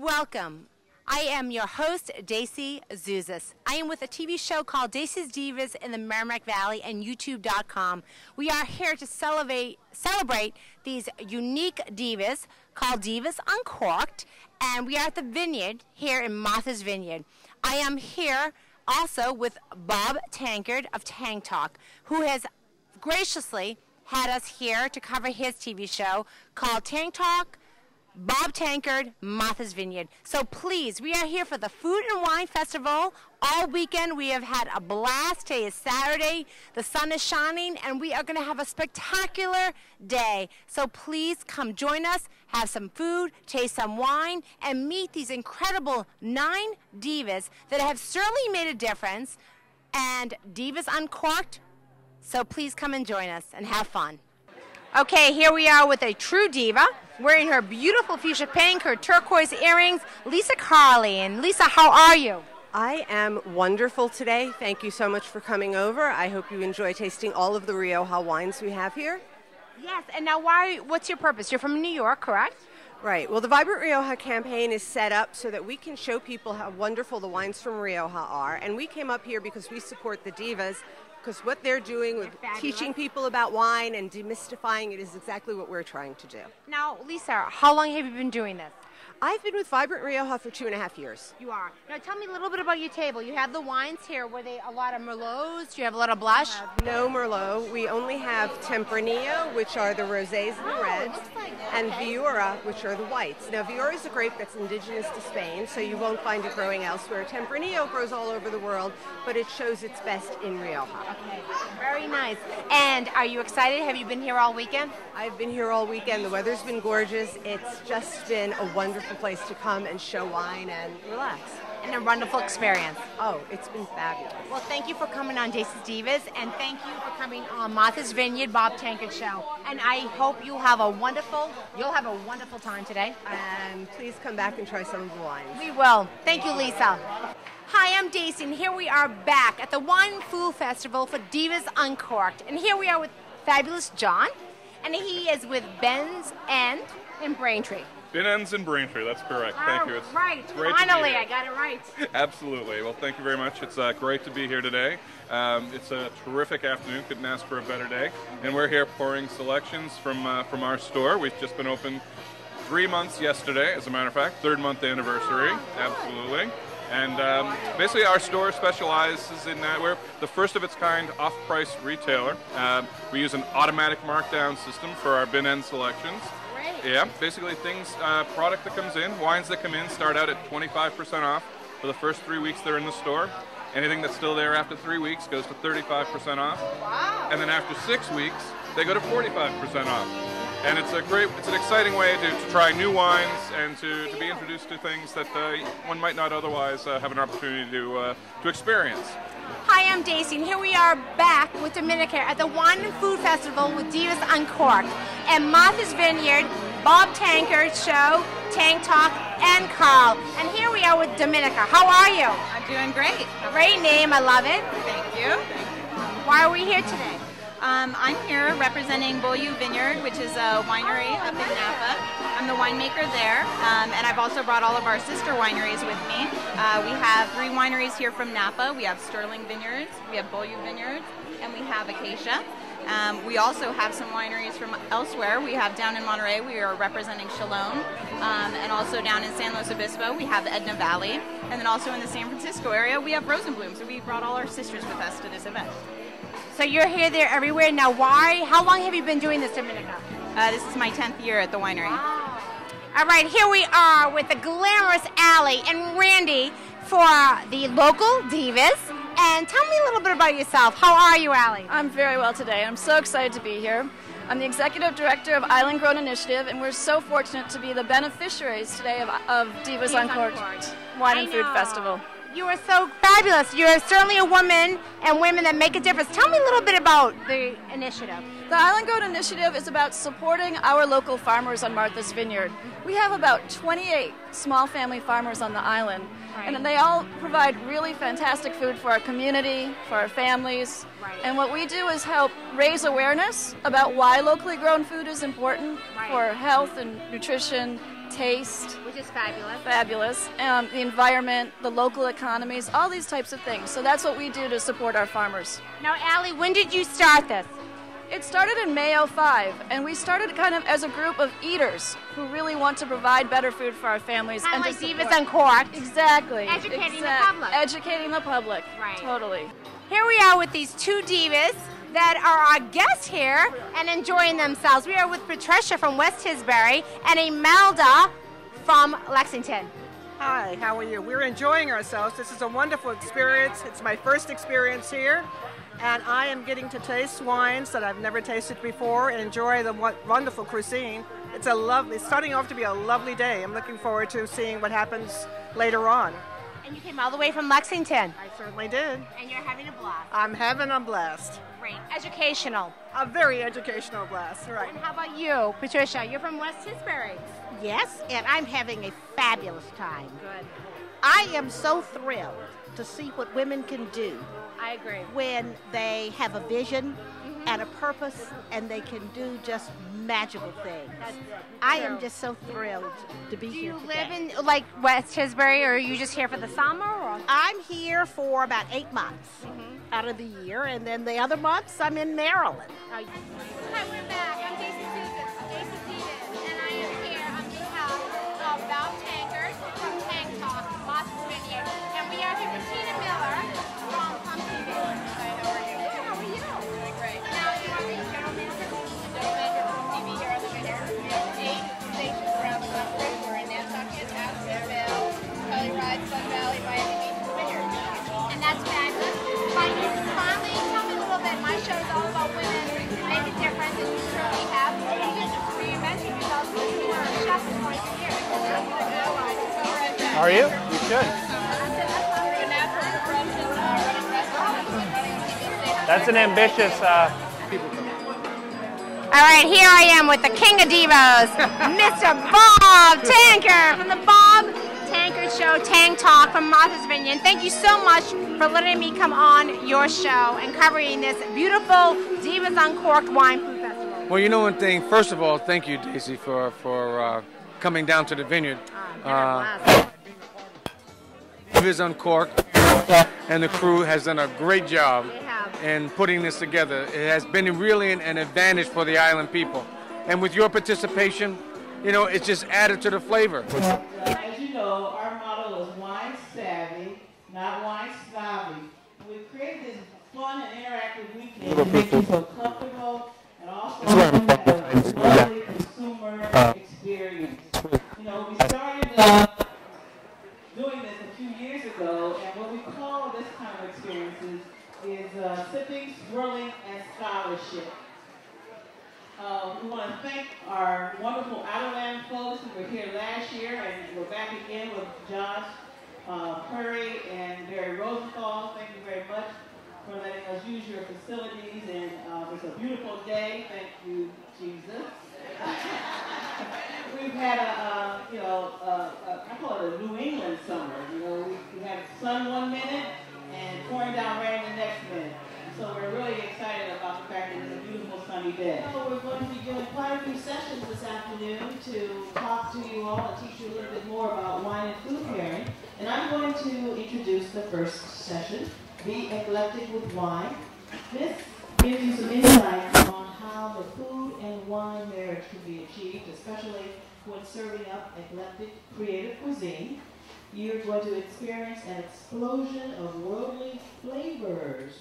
Welcome. I am your host, Dacey Zuzas. I am with a TV show called Dacey's Divas in the Merrimack Valley and YouTube.com. We are here to celebrate these unique divas called Divas Uncorked, and we are at the Vineyard here in Martha's Vineyard. I am here also with Bob Tankard of Tank Talk, who has graciously had us here to cover his TV show called Tank Talk, Bob Tankard, Martha's Vineyard. So please, we are here for the Food and Wine Festival all weekend. We have had a blast. Today is Saturday. The sun is shining, and we are going to have a spectacular day. So please come join us, have some food, taste some wine, and meet these incredible 9 divas that have certainly made a difference, and Divas Uncorked. So please come and join us and have fun. Okay, here we are with a true diva, wearing her beautiful fuchsia pink, her turquoise earrings, Lisa Carley. And Lisa, how are you? I am wonderful today. Thank you so much for coming over. I hope you enjoy tasting all of the Rioja wines we have here. Yes, and now what's your purpose? You're from New York, correct? Right. Well, the Vibrant Rioja campaign is set up so that we can show people how wonderful the wines from Rioja are. And we came up here because we support the divas, because what they're doing with teaching people about wine and demystifying it is exactly what we're trying to do. Now, Lisa, how long have you been doing this? I've been with Vibrant Rioja for 2.5 years. You are. Now, tell me a little bit about your table. You have the wines here. Were they a lot of Merlots? Do you have a lot of blush? No Merlot. We only have Tempranillo, which are the rosés and the reds, and Viura, which are the whites. Now, Viura is a grape that's indigenous to Spain, so you won't find it growing elsewhere. Tempranillo grows all over the world, but it shows its best in Rioja. Okay, very nice. And are you excited? Have you been here all weekend? I've been here all weekend. The weather's been gorgeous. It's just been a wonderful place to come and show wine and relax. And a wonderful experience. Oh, it's been fabulous. Well, thank you for coming on Dacey's Divas, and thank you for coming on Martha's Vineyard, Bob Tankard Show. And I hope you'll have a wonderful time today. And please come back and try some of the wines. We will. Thank you, Lisa. Hi, I'm Dacey, and here we are back at the Wine Food Festival for Divas Uncorked. And here we are with fabulous John, and he is with Ben's End in Braintree. Bin Ends in Braintree, that's correct. Thank you. It's right. Great Finally, I got it right. Absolutely. Well, thank you very much. It's great to be here today. It's a terrific afternoon. Couldn't ask for a better day. And we're here pouring selections from our store. We've just been open 3 months yesterday, as a matter of fact. 3rd month anniversary. Absolutely. And basically our store specializes in that. We're the first of its kind off-price retailer. We use an automatic markdown system for our bin end selections. Yeah, basically product that comes in, wines that come in start out at 25% off for the first 3 weeks they're in the store. Anything that's still there after 3 weeks goes to 35% off. Wow. And then after 6 weeks, they go to 45% off. And it's an exciting way to try new wines and to be introduced to things that one might not otherwise have an opportunity to experience. Hi, I'm Dacey, and here we are back with Dominica at the Wine and Food Festival with Divas Uncorked and Martha's Vineyard, Bob Tankard Show, Tank Talk, and Carl. And here we are with Dominica. How are you? I'm doing great. Great name, I love it. Thank you. Why are we here today? I'm here representing Beaulieu Vineyard, which is a winery up in Napa. I'm the winemaker there, and I've also brought all of our sister wineries with me. We have 3 wineries here from Napa. We have Sterling Vineyards, we have Beaulieu Vineyards, and we have Acacia. We also have some wineries from elsewhere. We have down in Monterey, we are representing Chalone, and also down in San Luis Obispo, we have Edna Valley, and then also in the San Francisco area, we have Rosenblum. So we brought all our sisters with us to this event. So you're here, there, everywhere. Now, how long have you been doing this, Dominica? This is my 10th year at the winery. Wow. All right, here we are with the glamorous Allie and Randy for the local divas. And tell me a little bit about yourself. How are you, Allie? I'm very well today. I'm so excited to be here. I'm the Executive Director of Island Grown Initiative, and we're so fortunate to be the beneficiaries today of Divas Uncorked Wine and Food Festival. You are so fabulous. You're certainly a woman and women that make a difference. Tell me a little bit about the initiative. The Island Grown Initiative is about supporting our local farmers on Martha's Vineyard. We have about 28 small family farmers on the island, and they all provide really fantastic food for our community, for our families. And what we do is help raise awareness about why locally grown food is important for health and nutrition, taste. Which is fabulous. Fabulous. The environment, the local economies, all these types of things. So that's what we do to support our farmers. Now, Allie, when did you start this? It started in May '05, and we started kind of as a group of eaters who really want to provide better food for our families. Kind and of like to Divas support. Uncorked. Exactly. Educating the public. Educating the public. Right. Totally. Here we are with these two divas that are our guests here and enjoying themselves. We are with Patricia from West Tisbury and Imelda from Lexington. Hi, how are you? We're enjoying ourselves. This is a wonderful experience. It's my first experience here, and I am getting to taste wines that I've never tasted before and enjoy the wonderful cuisine. It's starting off to be a lovely day. I'm looking forward to seeing what happens later on. And you came all the way from Lexington. I certainly did. And you're having a blast. I'm having a blast. Great. Educational. A very educational blast, right. And how about you, Patricia? You're from West Tisbury. Yes, and I'm having a fabulous time. Good. I am so thrilled to see what women can do I agree. when they have a vision and a purpose, and they can do just magical things. I am just so thrilled to be Do here you today. live in like West Tisbury, or are you just here for the summer? Or? I'm here for about 8 months out of the year, and then the other months I'm in Maryland. Hi, we're back. I'm Dacey Divas, and I am here on behalf of Val Tankers from Tank Talk, Martha's Vineyard, and we are here with Tina Miller from Pumpkin Village. Hi, how are you? Good, how are you? Doing great. Now, you are the general manager? General manager of TV here on the Vineyard. We have 8 stations around the country. We're in Nantucket, Aspenville, Kelly Ride, Sun Valley, Miami Beach, and Vineyard. And that's fabulous. Finally, tell me a little bit. My show is all about women who make a difference, and you truly have. You just reinvented yourself because you were a chef for 20 years. Are you? You should. That's an ambitious. All right, here I am with the King of Divas, Mr. Bob Tanker from the Bob Tanker Show, Tank Talk from Martha's Vineyard. Thank you so much for letting me come on your show and covering this beautiful Divas Uncorked Wine Food Festival. Well, you know one thing. First of all, thank you, Dacey, for coming down to the Vineyard. Divas Uncorked and the crew has done a great job in putting this together. It has been really an advantage for the island people. And with your participation, you know, it's just added to the flavor. As you know, our motto is wine savvy, not wine snobby. We've created this fun and interactive weekend to make you feel comfortable and also have a lovely consumer experience. You know, we started doing this a few years ago, and what we call this kind of experiences is sipping, swirling, and scholarship. We want to thank our wonderful Outerland folks who were here last year, and we're back again with Josh Curry and Barry Rosenthal. Thank you very much for letting us use your facilities, and it's a beautiful day. Thank you, Jesus. We've had I call it a New England summer. You know, we had sun one minute and pouring down rain the next minute. So we're really excited about the fact that it's a beautiful sunny day. So we're going to be doing quite a few sessions this afternoon to talk to you all and teach you a little bit more about wine and food pairing. And I'm going to introduce the first session, Be Eclectic with Wine. This gives you some insight on how the food and wine marriage can be achieved, especially when serving up eclectic, creative cuisine. You're going to experience an explosion of worldly flavors.